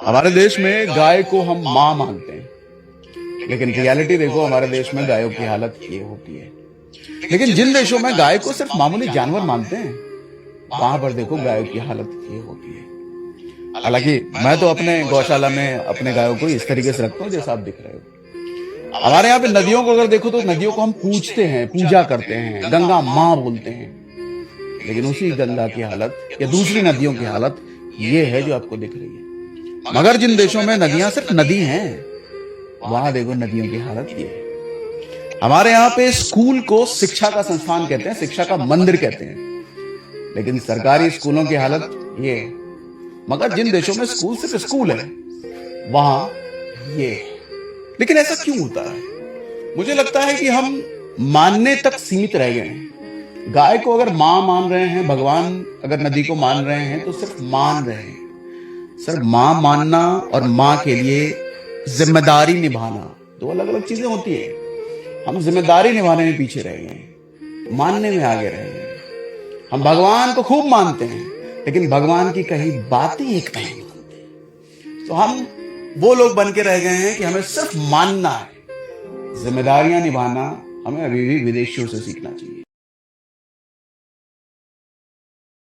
हमारे देश में गाय को हम मां मानते हैं, लेकिन रियलिटी देखो हमारे देश में गायों की हालत ये होती है। लेकिन जिन देशों में गाय को सिर्फ मामूली जानवर मानते हैं, वहां पर देखो गायों की हालत ये होती है। हालांकि मैं तो अपने गौशाला में अपने गायों को इस तरीके से रखता हूँ जैसा आप दिख रहे हो। हमारे यहाँ पे नदियों को अगर देखो तो नदियों को हम पूजते हैं, पूजा करते हैं, गंगा माँ बोलते हैं। लेकिन उसी गंगा की हालत या दूसरी नदियों की हालत ये है जो आपको दिख रही है। मगर जिन देशों में नदियां सिर्फ नदी हैं, वहां देखो नदियों की हालत ये है। हमारे यहाँ पे स्कूल को शिक्षा का संस्थान कहते हैं, शिक्षा का मंदिर कहते हैं, लेकिन सरकारी स्कूलों की हालत ये है। मगर जिन देशों में स्कूल सिर्फ स्कूल है, वहां ये है। लेकिन ऐसा क्यों होता है? मुझे लगता है कि हम मानने तक सीमित रह गए हैं। गाय को अगर मां मान रहे हैं, भगवान अगर नदी को मान रहे हैं, तो सिर्फ मान रहे हैं। सिर्फ मां मानना और मां के लिए जिम्मेदारी निभाना दो अलग अलग चीजें होती है। हम जिम्मेदारी निभाने में पीछे रह गए हैं, मानने में आगे रह गए हैं। हम भगवान को खूब मानते हैं, लेकिन भगवान की कही बातें एक नहीं मानते। तो हम वो लोग बन के रह गए हैं कि हमें सिर्फ मानना है, जिम्मेदारियां निभाना हमें अभी भी विदेशियों से सीखना चाहिए।